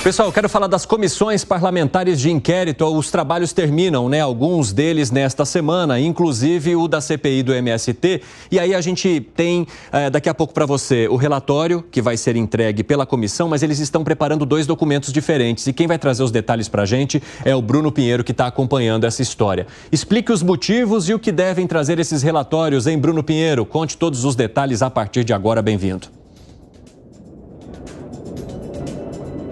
Pessoal, eu quero falar das comissões parlamentares de inquérito. Os trabalhos terminam, né? Alguns deles nesta semana, inclusive o da CPI do MST. E aí a gente tem, daqui a pouco para você, o relatório que vai ser entregue pela comissão, mas eles estão preparando 2 documentos diferentes. E quem vai trazer os detalhes para a gente é o Bruno Pinheiro, que está acompanhando essa história. Explique os motivos e o que devem trazer esses relatórios, hein, Bruno Pinheiro? Conte todos os detalhes a partir de agora. Bem-vindo.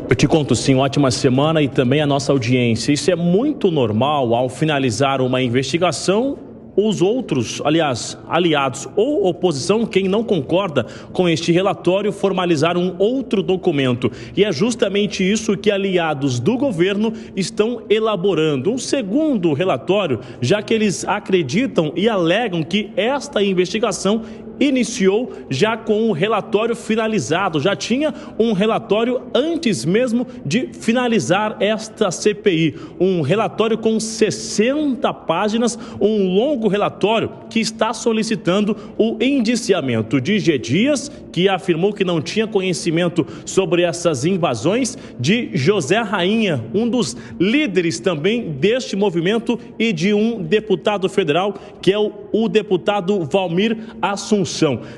Eu te conto sim, ótima semana e também a nossa audiência. Isso é muito normal ao finalizar uma investigação, os outros, aliás, aliados ou oposição, quem não concorda com este relatório, formalizar um outro documento. E é justamente isso que aliados do governo estão elaborando. Um segundo relatório, já que eles acreditam e alegam que esta investigação iniciou já com o relatório finalizado, já tinha um relatório antes mesmo de finalizar esta CPI, um relatório com 60 páginas, um longo relatório que está solicitando o indiciamento de G. Dias, que afirmou que não tinha conhecimento sobre essas invasões, de José Rainha, um dos líderes também deste movimento, e de um deputado federal, que é o deputado Valmir Assunção.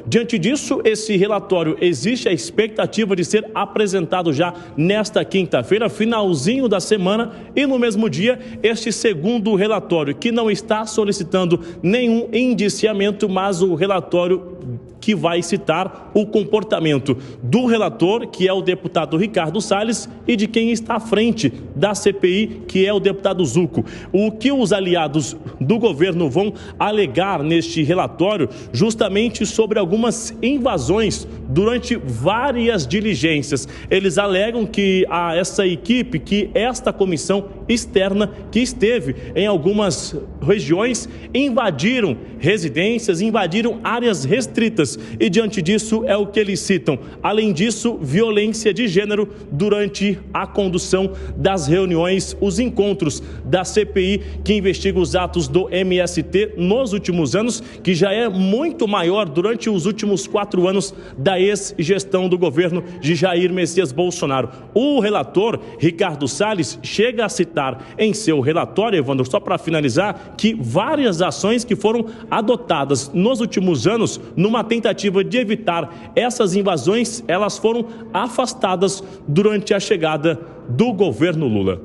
Diante disso, esse relatório existe a expectativa de ser apresentado já nesta quinta-feira, finalzinho da semana, e no mesmo dia, este segundo relatório, que não está solicitando nenhum indiciamento, mas o relatório que vai citar o comportamento do relator, que é o deputado Ricardo Salles, e de quem está à frente da CPI, que é o deputado Zucco. O que os aliados do governo vão alegar neste relatório, justamente sobre algumas invasões durante várias diligências. Eles alegam que essa equipe, que esta comissão externa que esteve em algumas regiões, invadiram residências, invadiram áreas restritas. E diante disso é o que eles citam. Além disso, violência de gênero durante a condução das reuniões, os encontros da CPI que investiga os atos do MST nos últimos anos, que já é muito maior durante os últimos 4 anos da ex-gestão do governo de Jair Messias Bolsonaro. O relator, Ricardo Salles, chega a citar em seu relatório, Evandro, só para finalizar, que várias ações que foram adotadas nos últimos anos numa tentativa de evitar essas invasões, elas foram afastadas durante a chegada do governo Lula.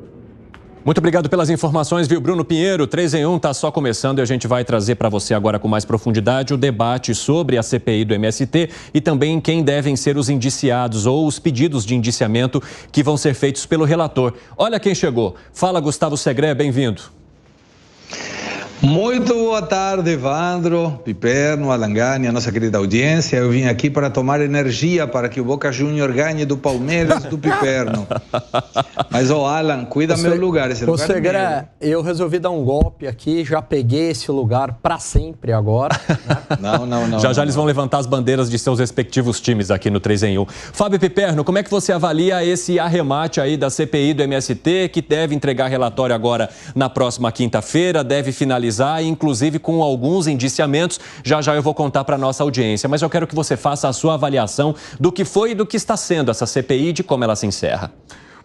Muito obrigado pelas informações, viu, Bruno Pinheiro? 3 em 1 está só começando e a gente vai trazer para você agora com mais profundidade o debate sobre a CPI do MST e também quem devem ser os indiciados ou os pedidos de indiciamento que vão ser feitos pelo relator. Olha quem chegou. Fala, Gustavo Segré, bem-vindo. Muito boa tarde, Evandro, Piperno, Alangani, a nossa querida audiência. Eu vim aqui para tomar energia para que o Boca Juniors ganhe do Palmeiras do Piperno. Mas, Alan, cuida meu lugar, esse lugar é meu. Eu resolvi dar um golpe aqui, já peguei esse lugar para sempre agora. Né? Não. Já eles vão levantar as bandeiras de seus respectivos times aqui no 3 em 1. Fábio Piperno, como é que você avalia esse arremate aí da CPI do MST, que deve entregar relatório agora na próxima quinta-feira, deve finalizar, inclusive com alguns indiciamentos. Já eu vou contar para a nossa audiência, mas eu quero que você faça a sua avaliação do que foi e do que está sendo essa CPI e de como ela se encerra.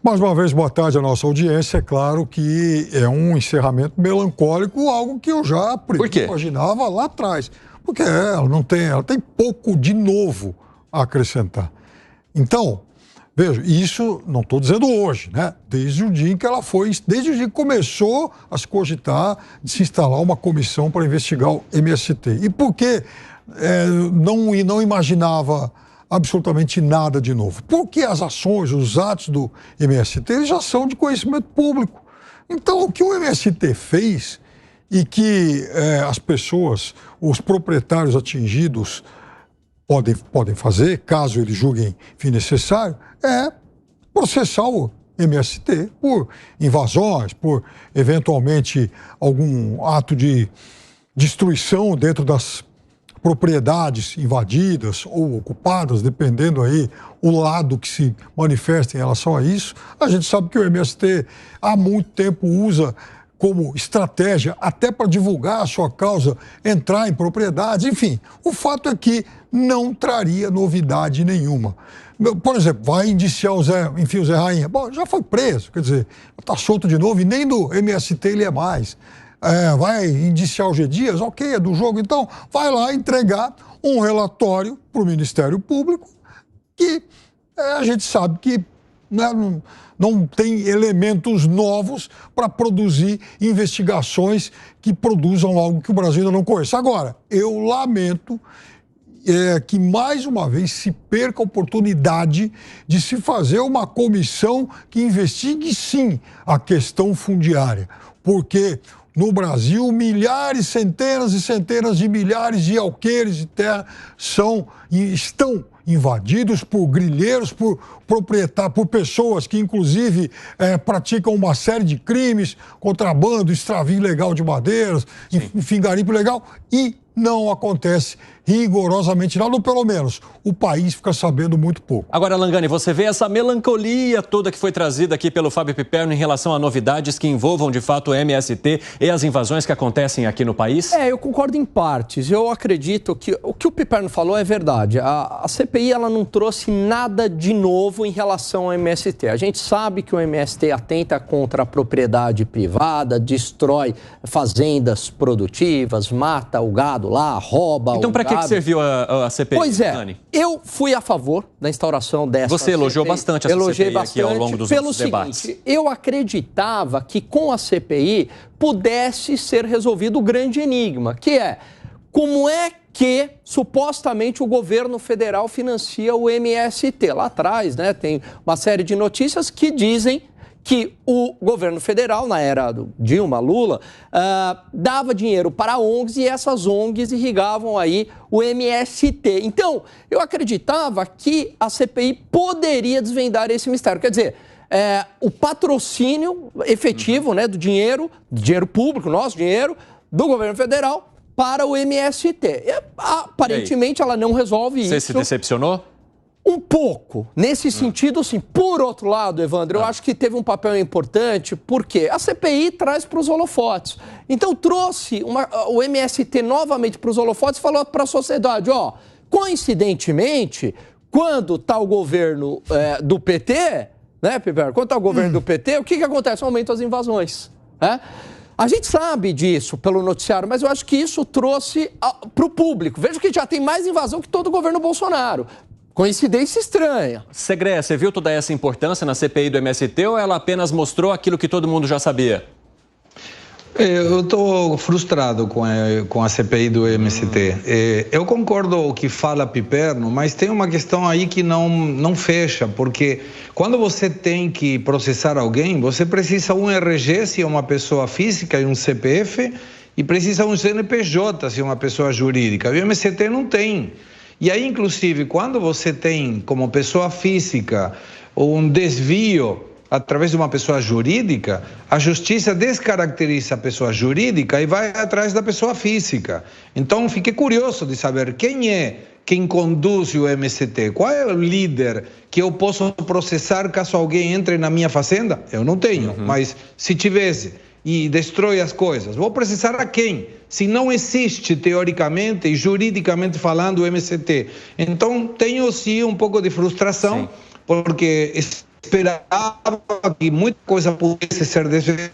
Mais uma vez, boa tarde à nossa audiência. É claro que é um encerramento melancólico, algo que eu já imaginava lá atrás. Porque ela tem pouco de novo a acrescentar. Então, veja, isso não estou dizendo hoje, né? Desde o dia em que desde o dia que começou a se cogitar de se instalar uma comissão para investigar o MST. E por que não imaginava absolutamente nada de novo? Porque as ações, os atos do MST, eles já são de conhecimento público. Então, o que o MST fez e que as pessoas, os proprietários atingidos podem fazer, caso eles julguem fim necessário, é processar o MST por invasões, por eventualmente algum ato de destruição dentro das propriedades invadidas ou ocupadas, dependendo aí o lado que se manifesta em relação a isso. A gente sabe que o MST há muito tempo usa como estratégia, até para divulgar a sua causa, entrar em propriedades, enfim. O fato é que não traria novidade nenhuma. Por exemplo, vai indiciar o Zé Rainha. Bom, já foi preso, quer dizer, está solto de novo e nem do MST ele é mais. Vai indiciar o G. Dias, ok, é do jogo, então vai lá entregar um relatório para o Ministério Público que a gente sabe que não tem elementos novos para produzir investigações que produzam algo que o Brasil ainda não conhece. Agora, eu lamento que mais uma vez se perca a oportunidade de se fazer uma comissão que investigue sim a questão fundiária, porque no Brasil milhares, centenas e centenas de milhares de alqueires de terra estão invadidos por grileiros, por proprietários, por pessoas que inclusive praticam uma série de crimes, contrabando, extravio ilegal de madeiras, enfim, garimpo ilegal, e não acontece rigorosamente nada, ou pelo menos o país fica sabendo muito pouco. Agora, Langani, você vê essa melancolia toda que foi trazida aqui pelo Fábio Piperno em relação a novidades que envolvam de fato o MST e as invasões que acontecem aqui no país? Eu concordo em partes. Eu acredito que o Piperno falou é verdade. A CPI ela não trouxe nada de novo em relação ao MST. A gente sabe que o MST atenta contra a propriedade privada, destrói fazendas produtivas, mata o gado lá, rouba então, o gado. Então, para que serviu a CPI? Pois é, Dani? eu fui a favor da instauração dessa Você elogiou CPI. bastante essa CPI aqui ao longo dos nossos debates. Pelo seguinte, eu acreditava que com a CPI pudesse ser resolvido o grande enigma, que é como é que supostamente o governo federal financia o MST. Lá atrás, né, tem uma série de notícias que dizem que o governo federal, na era do Dilma, Lula, dava dinheiro para ONGs e essas ONGs irrigavam aí o MST. Então, eu acreditava que a CPI poderia desvendar esse mistério. Quer dizer, o patrocínio efetivo, né, do dinheiro público, nosso dinheiro, do governo federal para o MST. Aparentemente, ela não resolve isso. Você se decepcionou? Um pouco, nesse sentido, sim. Por outro lado, Evandro, eu acho que teve um papel importante, porque a CPI traz para os holofotes. Então, trouxe o MST novamente para os holofotes e falou para a sociedade, coincidentemente, quando está o governo do PT, né, Piper? Quando está o governo do PT, o que acontece? Aumentam as invasões, né? A gente sabe disso pelo noticiário, mas eu acho que isso trouxe para o público. Veja que já tem mais invasão que todo o governo Bolsonaro. Coincidência estranha. Segre, você viu toda essa importância na CPI do MST ou ela apenas mostrou aquilo que todo mundo já sabia? Eu estou frustrado com a CPI do MST. Eu concordo com o que fala Piperno, mas tem uma questão aí que não fecha, porque quando você tem que processar alguém, você precisa um RG, se é uma pessoa física, e um CPF, e precisa um CNPJ, se é uma pessoa jurídica. O MST não tem. E aí, inclusive, quando você tem como pessoa física um desvio através de uma pessoa jurídica, a justiça descaracteriza a pessoa jurídica e vai atrás da pessoa física. Então, fiquei curioso de saber quem conduz o MST, qual é o líder que eu posso processar caso alguém entre na minha fazenda? Eu não tenho, mas se tivesse e destrói as coisas, vou processar a quem? Se não existe teoricamente e juridicamente falando o MST. Então, tenho sim um pouco de frustração, porque esperava que muita coisa pudesse ser desvendada.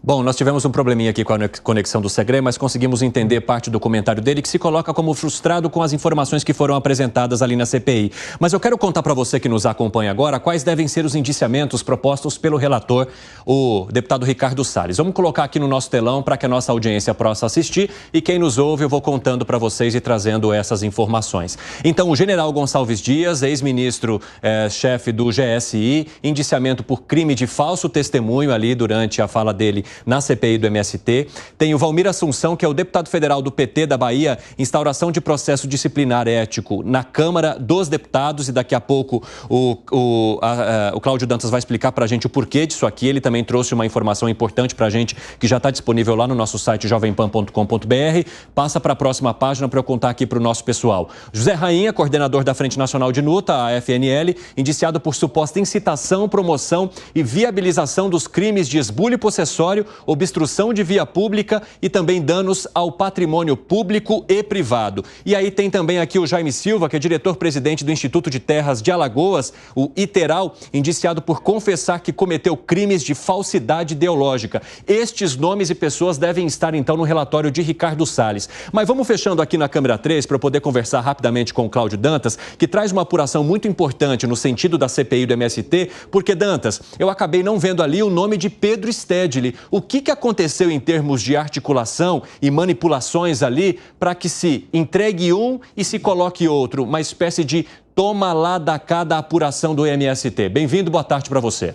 Bom, nós tivemos um probleminha aqui com a conexão do Segre, mas conseguimos entender parte do comentário dele, que se coloca como frustrado com as informações que foram apresentadas ali na CPI. Mas eu quero contar para você que nos acompanha agora quais devem ser os indiciamentos propostos pelo relator, o deputado Ricardo Salles. Vamos colocar aqui no nosso telão para que a nossa audiência possa assistir e quem nos ouve eu vou contando para vocês e trazendo essas informações. Então, o general Gonçalves Dias, ex-ministro, chefe do GSI, indiciamento por crime de falso testemunho ali durante a fala dele na CPI do MST. Tem o Valmir Assunção, que é o deputado federal do PT da Bahia, instauração de processo disciplinar ético na Câmara dos Deputados, e daqui a pouco o Cláudio Dantas vai explicar para a gente o porquê disso aqui. Ele também trouxe uma informação importante para a gente, que já está disponível lá no nosso site jovempan.com.br. Passa para a próxima página para eu contar aqui para o nosso pessoal. José Rainha, coordenador da Frente Nacional de Luta, a FNL, indiciado por suposta incitação, promoção e viabilização dos crimes de esbulho possessório obstrução de via pública e também danos ao patrimônio público e privado. E aí tem também aqui o Jaime Silva, que é diretor-presidente do Instituto de Terras de Alagoas, o ITERAL, indiciado por confessar que cometeu crimes de falsidade ideológica. Estes nomes e pessoas devem estar, então, no relatório de Ricardo Salles. Mas vamos fechando aqui na câmera 3 para eu poder conversar rapidamente com o Cláudio Dantas, que traz uma apuração muito importante no sentido da CPI do MST, porque, Dantas, eu acabei não vendo ali o nome de Pedro Stedley. O que aconteceu em termos de articulação e manipulações ali para que se entregue um e se coloque outro? Uma espécie de toma lá da cá da apuração do MST. Bem-vindo, boa tarde para você.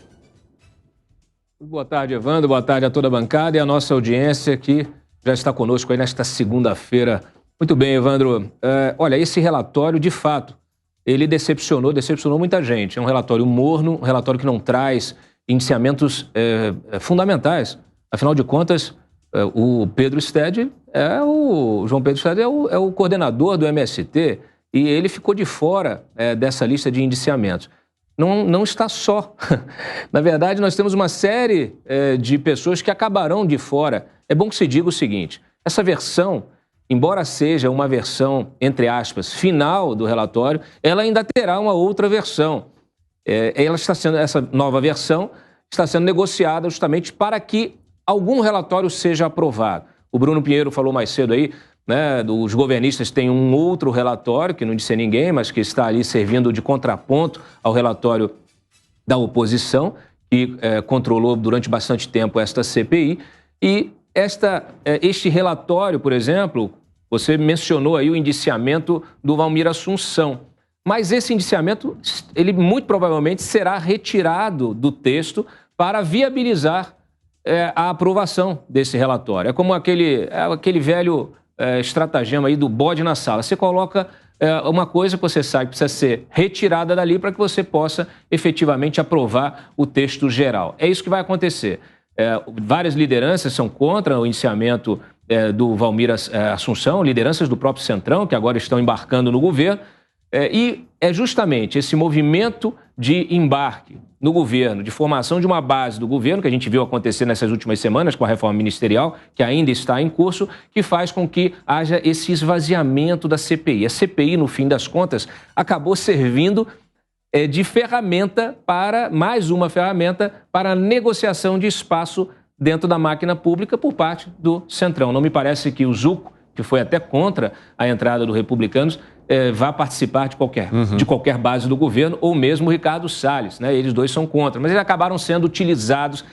Boa tarde, Evandro. Boa tarde a toda a bancada e a nossa audiência que já está conosco aí nesta segunda-feira. Muito bem, Evandro. Olha, esse relatório, de fato, ele decepcionou muita gente. É um relatório morno, um relatório que não traz indiciamentos fundamentais. Afinal de contas, o Pedro Stedley o João Pedro Stedley é o coordenador do MST e ele ficou de fora dessa lista de indiciamentos. Não está só. Na verdade, nós temos uma série de pessoas que acabarão de fora. É bom que se diga o seguinte, essa versão, embora seja uma versão, entre aspas, final do relatório, ela ainda terá uma outra versão. Essa nova versão está sendo negociada justamente para que algum relatório seja aprovado. O Bruno Pinheiro falou mais cedo aí, né, os governistas têm um outro relatório, que não disse a ninguém, mas que está ali servindo de contraponto ao relatório da oposição, que controlou durante bastante tempo esta CPI. E este relatório, por exemplo, você mencionou aí o indiciamento do Valmir Assunção. Mas esse indiciamento, ele muito provavelmente será retirado do texto para viabilizar a aprovação desse relatório. É como aquele velho estratagema aí do bode na sala. Você coloca uma coisa que você sabe que precisa ser retirada dali para que você possa efetivamente aprovar o texto geral. É isso que vai acontecer. Várias lideranças são contra o indiciamento do Valmir Assunção, lideranças do próprio Centrão, que agora estão embarcando no governo, e é justamente esse movimento de embarque no governo, de formação de uma base do governo, que a gente viu acontecer nessas últimas semanas com a reforma ministerial, que ainda está em curso, que faz com que haja esse esvaziamento da CPI. A CPI, no fim das contas, acabou servindo de ferramenta mais uma ferramenta para a negociação de espaço dentro da máquina pública por parte do Centrão. Não me parece que o Zucco, que foi até contra a entrada dos republicanos, vá participar de qualquer base do governo, ou mesmo o Ricardo Salles, né? Eles dois são contra, mas eles acabaram sendo utilizados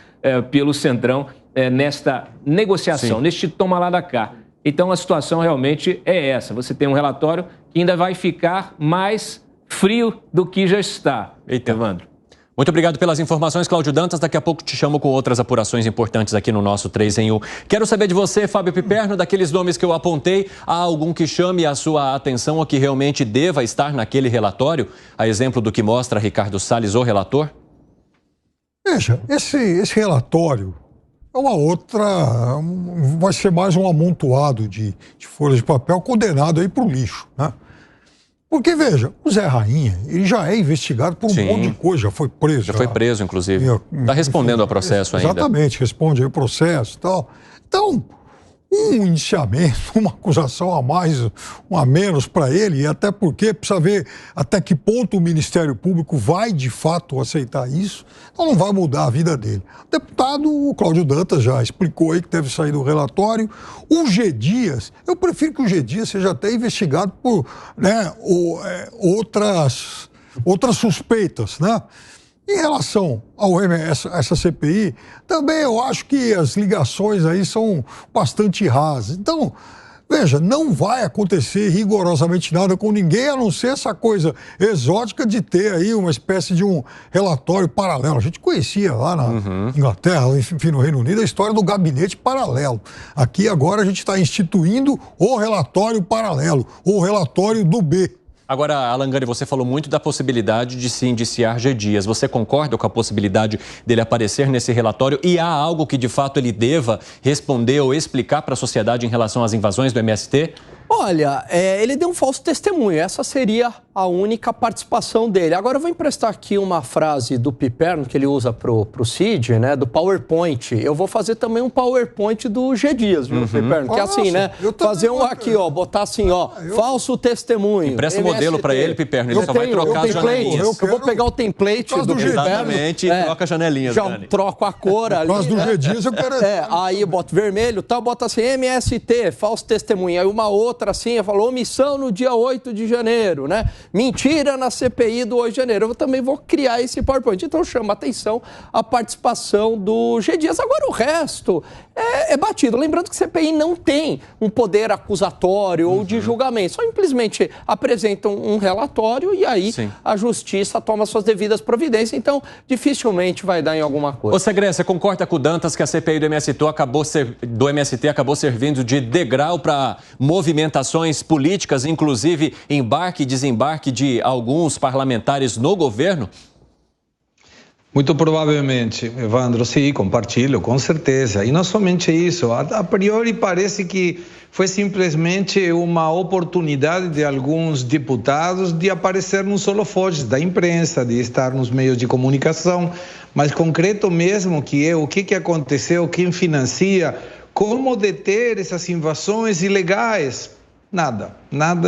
pelo Centrão nesta negociação, sim, neste toma lá da cá. Então a situação realmente é essa. Você tem um relatório que ainda vai ficar mais frio do que já está. Eita, Evandro. Muito obrigado pelas informações, Cláudio Dantas. Daqui a pouco te chamo com outras apurações importantes aqui no nosso 3 em 1. Quero saber de você, Fábio Piperno, daqueles nomes que eu apontei, há algum que chame a sua atenção ou que realmente deva estar naquele relatório? A exemplo do que mostra Ricardo Salles, o relator? Veja, esse relatório é uma outra, vai ser mais um amontoado de folhas de papel condenado aí para o lixo, né? Porque, veja, o Zé Rainha, ele já é investigado por um monte de coisa, já foi preso. Já foi preso, inclusive. Está respondendo ao processo ainda. Exatamente, responde aí o processo e tal. Então, um indiciamento, uma acusação a mais, um a menos para ele, e até porque precisa ver até que ponto o Ministério Público vai, de fato, aceitar isso, então não vai mudar a vida dele. O deputado, o Cláudio Dantas, já explicou aí que deve sair do relatório. O G. Dias, eu prefiro que o G. Dias seja até investigado por outras suspeitas, né? Em relação a essa CPI, também eu acho que as ligações aí são bastante rasas. Então, veja, não vai acontecer rigorosamente nada com ninguém, a não ser essa coisa exótica de ter aí uma espécie de um relatório paralelo. A gente conhecia lá na Inglaterra, enfim, no Reino Unido, a história do gabinete paralelo. Aqui agora a gente está instituindo o relatório paralelo, o relatório do B. Agora, Alan Gani, você falou muito da possibilidade de se indiciar G. Dias. Você concorda com a possibilidade dele aparecer nesse relatório? E há algo que, de fato, ele deva responder ou explicar para a sociedade em relação às invasões do MST? Olha, ele deu um falso testemunho, essa seria a única participação dele. Agora eu vou emprestar aqui uma frase do Piperno, que ele usa pro Cid, né, do PowerPoint. Eu vou fazer também um PowerPoint do G. Dias, viu, Piperno? Que é assim, né, fazer um aqui, ó, botar assim, ó, falso testemunho. Empresta o modelo para ele, Piperno, ele só vai trocar as janelinhas. Eu vou pegar o template do Piperno. Exatamente, e troca a janelinha. Já troco a cor ali. Por causa do G. Dias eu quero... Aí boto vermelho, tal, bota assim, MST, falso testemunho. Aí uma outra assim, eu falo, omissão no dia 8 de janeiro, né? Mentira na CPI do 8 de janeiro. Eu também vou criar esse PowerPoint. Então chama atenção a participação do G. Dias. Agora o resto é batido. Lembrando que CPI não tem um poder acusatório ou de julgamento. Só simplesmente apresentam um relatório e aí a justiça toma suas devidas providências. Então dificilmente vai dar em alguma coisa. Ô Segre, você concorda com o Dantas que a CPI do MST acabou servindo de degrau para movimentações políticas, inclusive embarque e desembarque de alguns parlamentares no governo? Muito provavelmente, Evandro, sim, compartilho, com certeza. E não somente isso, a priori parece que foi simplesmente uma oportunidade de alguns deputados de aparecer nos holofotes da imprensa, de estar nos meios de comunicação, mas concreto mesmo que é o que aconteceu, quem financia, como deter essas invasões ilegais. Nada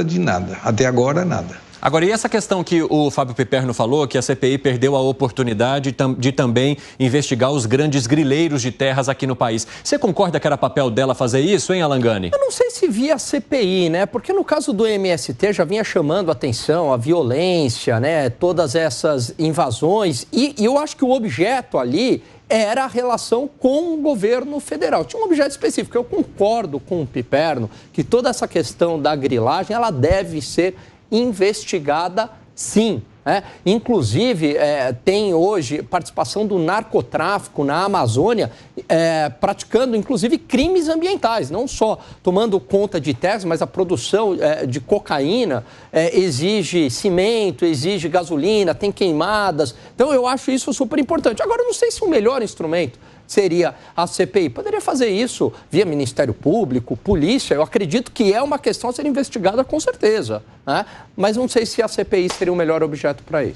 de nada. Até agora, nada. Agora, e essa questão que o Fábio Piperno falou, que a CPI perdeu a oportunidade de também investigar os grandes grileiros de terras aqui no país. Você concorda que era papel dela fazer isso, hein, Alangani? Eu não sei se via CPI, né? Porque no caso do MST já vinha chamando a atenção a violência, né? Todas essas invasões. E eu acho que o objeto ali era a relação com o governo federal. Tinha um objeto específico. Eu concordo com o Piperno que toda essa questão da grilagem, ela deve ser investigada, sim. Inclusive, tem hoje participação do narcotráfico na Amazônia, praticando, inclusive, crimes ambientais, não só tomando conta de terras, mas a produção de cocaína exige cimento, exige gasolina, tem queimadas. Então, eu acho isso super importante. Agora, eu não sei se o melhor instrumento seria a CPI. Poderia fazer isso via Ministério Público, polícia. Eu acredito que é uma questão a ser investigada com certeza, né? Mas não sei se a CPI seria o melhor objeto para isso.